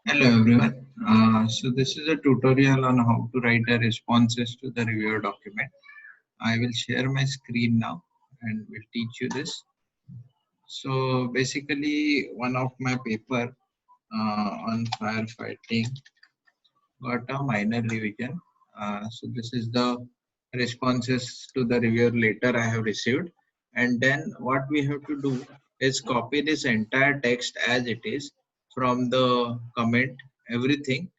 Hello everyone. So this is a tutorial on how to write a responses to the reviewer document. I will share my screen now and will teach you this. So basically one of my paper on firefighting got a minor revision. So this is the responses to the reviewer letter I have received. And then what we have to do is copy this entire text as it is from the comment, everything.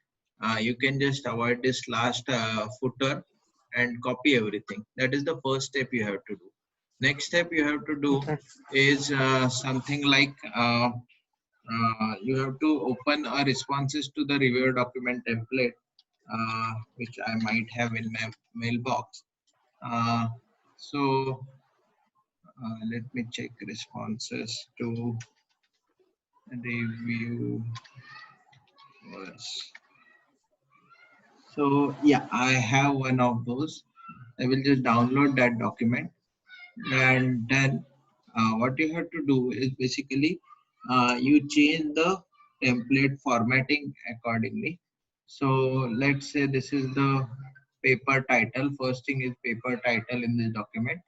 You can just avoid this last footer and copy everything. That is the first step you have to do. Next step you have to do Okay. is something like you have to open a responses to the reviewer document template, which I might have in my mailbox. Uh, let me check responses to review. So yeah, I have one of those. I will just download that document, and then what you have to do is basically you change the template formatting accordingly. So let's say this is the paper title. First thing is paper title in this document.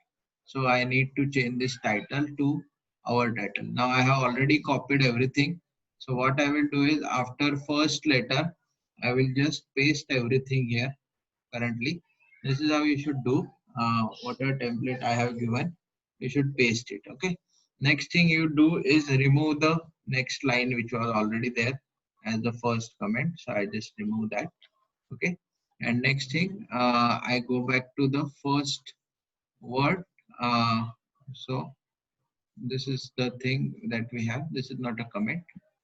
So I need to change this title to our title. Now I have already copied everything. So what I will do is after first letter, I will just paste everything here currently. This is how you should do. Whatever template I have given, you should paste it. Okay. Next thing you do is remove the next line which was already there as the first comment. So I just remove that. Okay. And next thing, I go back to the first word. Uh, so this is the thing that we have. This is not a comment,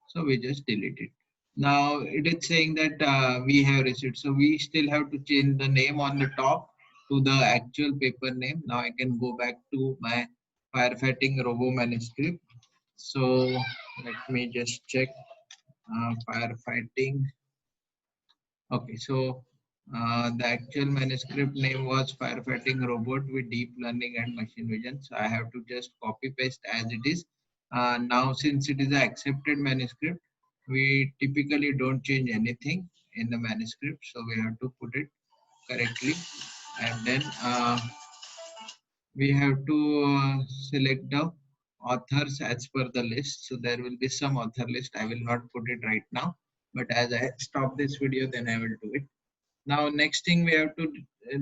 so we just delete it. Now it is saying that we have received, so we still have to change the name on the top to the actual paper name. Now I can go back to my firefighting robo manuscript. So let me just check firefighting. Okay, so the actual manuscript name was Firefighting Robot with Deep Learning and Machine Vision. So I have to just copy paste as it is. Now, since it is an accepted manuscript, we typically don't change anything in the manuscript. So we have to put it correctly. And then we have to select the authors as per the list. So there will be some author list. I will not put it right now. But as I stop this video, then I will do it. Now, next thing we have to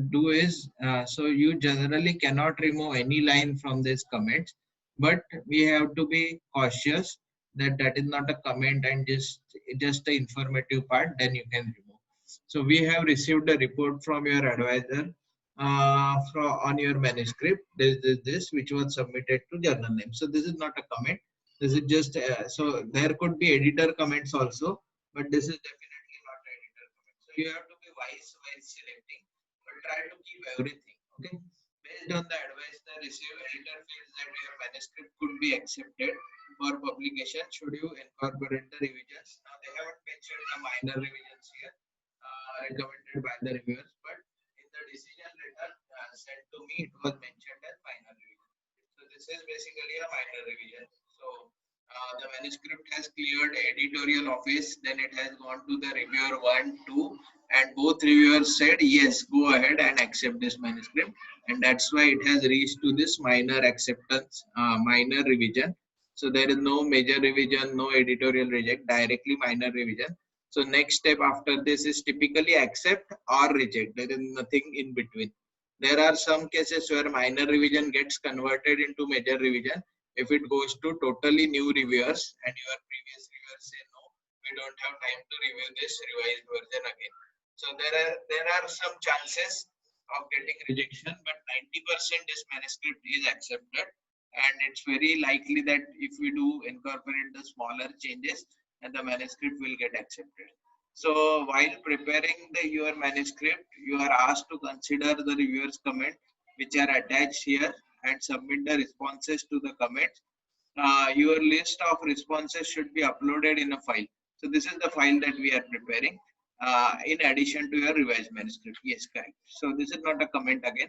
do is, so you generally cannot remove any line from this comments, but we have to be cautious that that is not a comment and just the informative part, then you can remove. So we have received a report from your advisor on your manuscript. This which was submitted to journal name. So this is not a comment. This is just, so there could be editor comments also, but this is definitely not editor comment. So you have to be wise while selecting, but try to keep everything. Okay. Based on the advice the received, editor feels that your manuscript could be accepted for publication. Should you incorporate the revisions? Now they haven't mentioned the minor revisions here recommended by the reviewers, but in the decision letter sent to me, it was mentioned as minor revision. So this is basically a minor revision. So the manuscript has cleared editorial office, then it has gone to the reviewer 1, 2, and both reviewers said yes, go ahead and accept this manuscript, and that's why it has reached to this minor acceptance, minor revision. So there is no major revision, no editorial reject, directly minor revision. So next step after this is typically accept or reject. There is nothing in between. There are some cases where minor revision gets converted into major revision if it goes to totally new reviewers and your previous reviewers say no, we don't have time to review this revised version again. So there are some chances of getting rejection, but 90% this manuscript is accepted, and it's very likely that if we do incorporate the smaller changes, and the manuscript will get accepted. So while preparing your manuscript, you are asked to consider the reviewer's comment, which are attached here, and submit the responses to the comments. Your list of responses should be uploaded in a file. So this is the file that we are preparing in addition to your revised manuscript. Yes, correct. So this is not a comment again.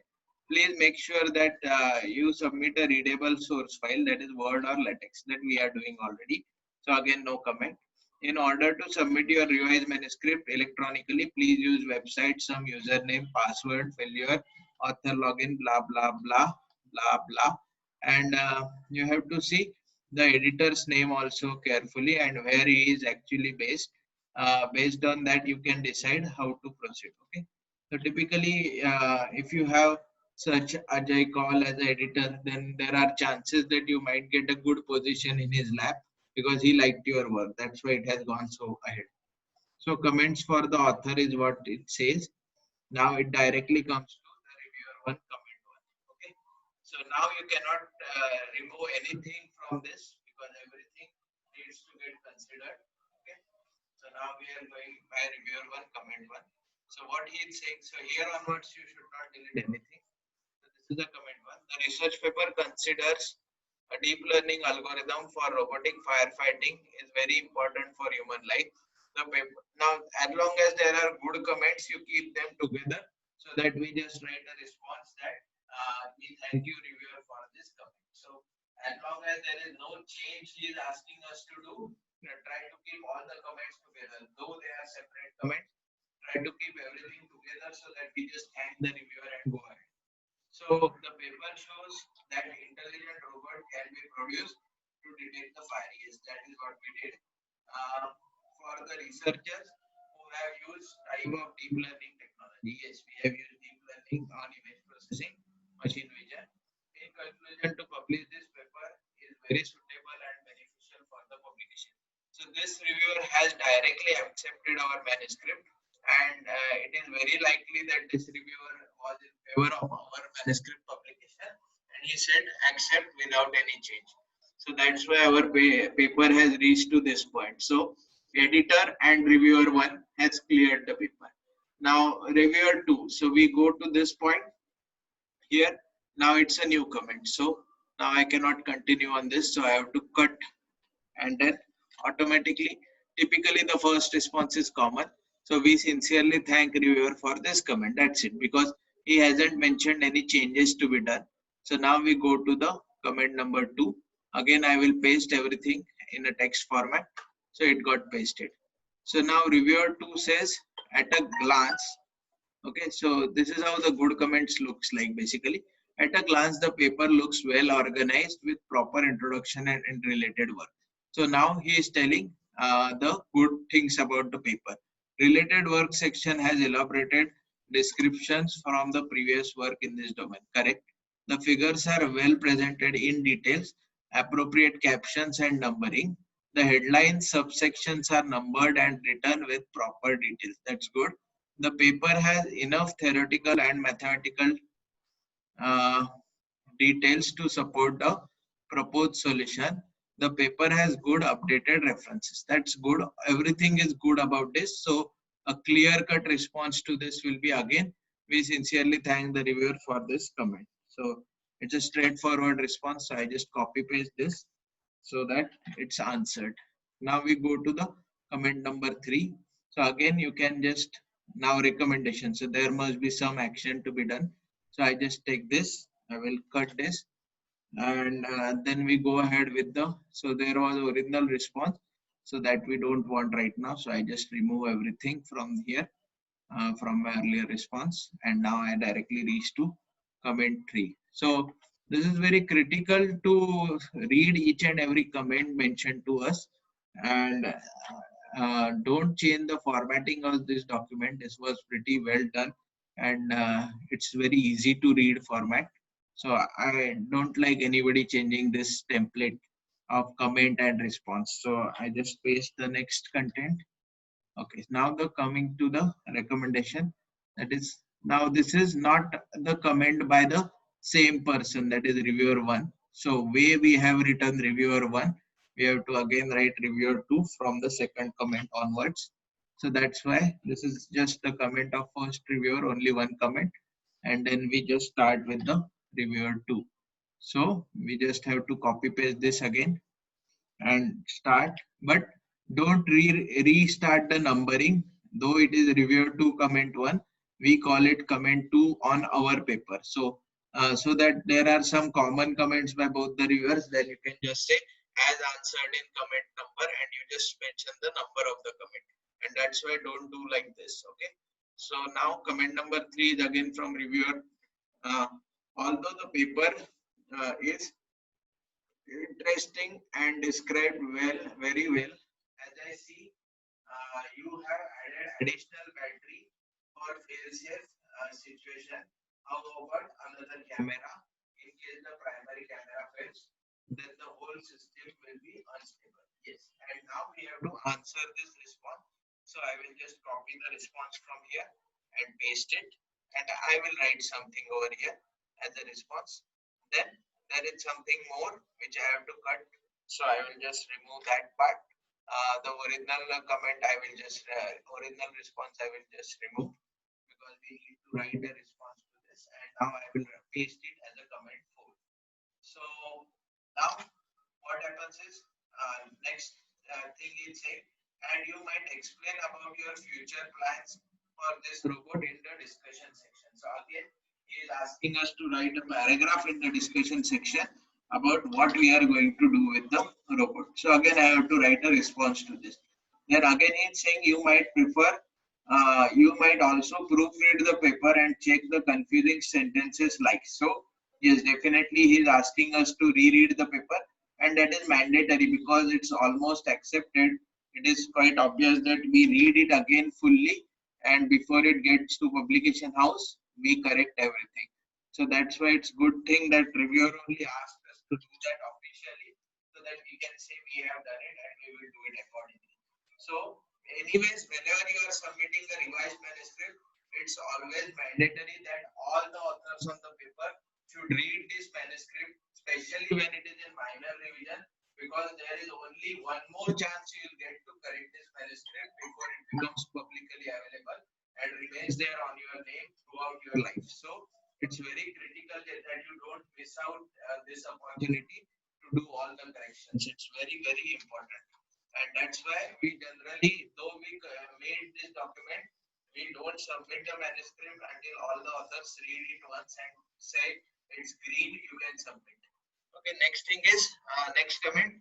Please make sure that you submit a readable source file, that is Word or LaTeX, that we are doing already. So again, no comment. In order to submit your revised manuscript electronically, please use website, some username, password, failure, author login, blah, blah, blah, blah, blah. And you have to see the editor's name also carefully and where he is actually based. Based on that, you can decide how to proceed. Okay. So typically, if you have such Ajay Kaul as an editor, then there are chances that you might get a good position in his lab because he liked your work. That's why it has gone so ahead. So comments for the author is what it says. Now it directly comes to the reviewer one, comment one. Okay. So now you cannot remove anything from this because everything needs to get considered. Okay. So now we are going by reviewer one, comment one. So what he is saying, so here onwards you should not delete anything. So this is the comment one. The research paper considers a deep learning algorithm for robotic firefighting is very important for human life. The paper, now, as long as there are good comments, you keep them together so that we just write a response that we thank you reviewer for this comment. So as long as there is no change he is asking us to do, try to keep all the comments together. Though they are separate comments, try to keep everything together so that we just thank the reviewer and go ahead. So the paper shows that intelligent robot can be produced to detect the fire. Yes, that is what we did. For the researchers who have used type of deep learning technology, yes, we have used deep learning on image processing, machine vision. In conclusion, to publish this paper is very suitable and beneficial for the publication. So this reviewer has directly accepted our manuscript, and it is very likely that this reviewer was in favor of our manuscript publication, and he said accept without any change. So that's why our paper has reached to this point. So editor and reviewer one has cleared the paper. Now reviewer two. So we go to this point here. Now it's a new comment. So now I cannot continue on this. So I have to cut, and then automatically, typically the first response is common. So we sincerely thank reviewer for this comment. That's it, because he hasn't mentioned any changes to be done. So now we go to the comment number 2. Again, I will paste everything in a text format. So it got pasted. So now reviewer 2 says at a glance. Okay, so this is how the good comments looks like basically. At a glance, the paper looks well organized with proper introduction and related work. So now he is telling the good things about the paper. Related work section has elaborated descriptions from the previous work in this domain. Correct. The figures are well presented in details, appropriate captions and numbering. The headline subsections are numbered and written with proper details. That's good. The paper has enough theoretical and mathematical uh, details to support the proposed solution. The paper has good updated references. That's good. Everything is good about this. So a clear-cut response to this will be, again, we sincerely thank the reviewer for this comment. So it's a straightforward response. So I just copy paste this so that it's answered. Now we go to the comment number 3. So again, you can just now recommendation. So there must be some action to be done. So I just take this, I will cut this, and then we go ahead with the, so there was original response. So that we don't want right now. So I just remove everything from here, from my earlier response. And now I directly reach to comment 3. So this is very critical to read each and every comment mentioned to us, and don't change the formatting of this document. This was pretty well done, and it's very easy to read format. So I don't like anybody changing this template of comment and response. So I just paste the next content. Okay, now the coming to the recommendation, that is, now this is not the comment by the same person, that is reviewer 1. So way we have written reviewer 1, we have to again write reviewer 2 from the second comment onwards. So that's why this is just the comment of first reviewer, only one comment, and then we just start with the reviewer 2. So we just have to copy paste this again and start, but don't restart the numbering. Though it is reviewer 2 comment 1, we call it comment 2 on our paper. So so that there are some common comments by both the reviewers, then you can just say as answered in comment number, and you just mention the number of the comment. And that's why don't do like this. Okay. So now comment number 3 is again from reviewer. Uh, Although the paper is interesting and described very well, as I see, you have added additional battery for fail-safe situation. How about another camera? In case the primary camera fails, then the whole system will be unstable. Yes, and now we have to answer this response. So I will just copy the response from here and paste it, and I will write something over here as a response. Then there is something more which I have to cut. So I will just remove that part. The original comment I will just original response I will just remove, because we need to write a response to this, and now I will paste it as a comment 4. So now what happens is, next thing is saying, and you might explain about your future plans for this robot in the discussion section. So again, he is asking us to write a paragraph in the discussion section about what we are going to do with the robot. So again, I have to write a response to this. Then again, he is saying you might prefer, you might also proofread the paper and check the confusing sentences like so. Yes, definitely he is asking us to reread the paper, and that is mandatory because it's almost accepted. It is quite obvious that we read it again fully, and before it gets to publication house, we correct everything. So that's why it's good thing that reviewer only asked us to do that officially, so that we can say we have done it and we will do it accordingly. So anyways, whenever you are submitting a revised manuscript, it's always mandatory that all the authors on the paper should read this manuscript, especially when it is in minor revision, because there is only one more chance you will get to correct this manuscript before it becomes publicly available and remains there on your name throughout your life. So it's very critical that you don't miss out this opportunity to do all the corrections. It's very important, and that's why we generally, though we made this document, we don't submit a manuscript until all the authors read it once and say it's green, you can submit. Okay, next thing is, next comment,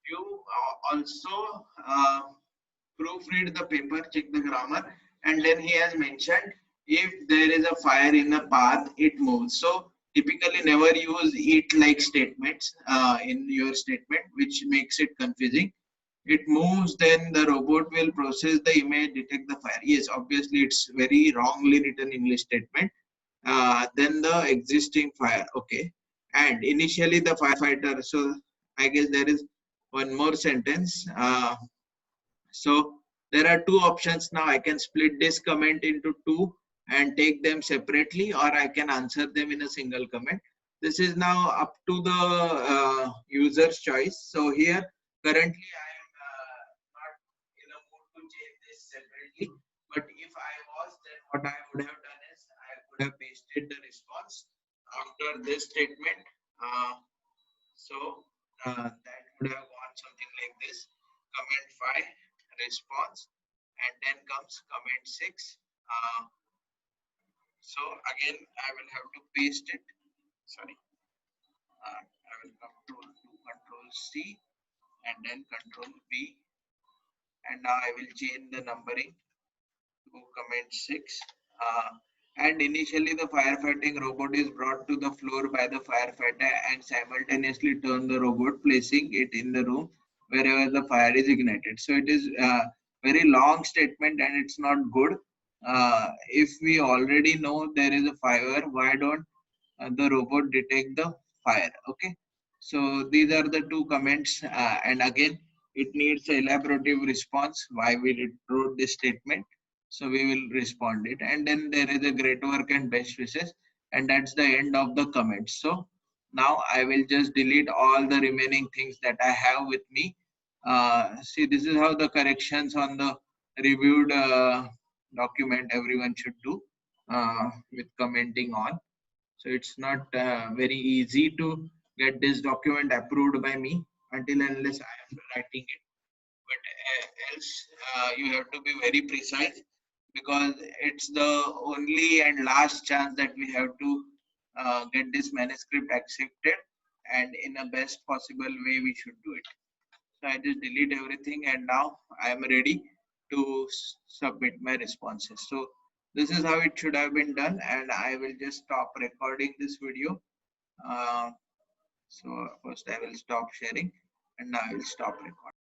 you also proofread the paper, check the grammar, and then he has mentioned if there is a fire in the path, it moves. So typically never use it like statements in your statement, which makes it confusing. It moves, then the robot will process the image, detect the fire. Yes, obviously it's very wrongly written English statement. Then the existing fire. Okay, and initially the firefighter. So I guess there is one more sentence. So there are two options now. I can split this comment into two and take them separately, or I can answer them in a single comment. This is now up to the user's choice. So here currently I am not in a mood to change this separately. But if I was, then what I would have done is I would have pasted the response after this statement. That would have gone something like this: comment 5, response, and then comes comment 6. So again, I will have to paste it. Sorry, I will come to Control C and then Control V, and now I will change the numbering to comment 6. And initially the firefighting robot is brought to the floor by the firefighter and simultaneously turn the robot, placing it in the room wherever the fire is ignited. So it is very long statement and it's not good. If we already know there is a fire, why don't the robot detect the fire? Okay, so these are the two comments, and again it needs a elaborative response why we wrote this statement. So we will respond it, and then there is a great work and best wishes, and that's the end of the comments. So now I will just delete all the remaining things that I have with me. See, this is how the corrections on the reviewed document everyone should do with commenting on. So it's not very easy to get this document approved by me until and unless I am writing it. But else you have to be very precise, because it's the only and last chance that we have to get this manuscript accepted. and in a best possible way we should do it. So I just delete everything, and now I am ready to submit my responses. So this is how it should have been done, and I will just stop recording this video. Uh, so first I will stop sharing, and now I will stop recording.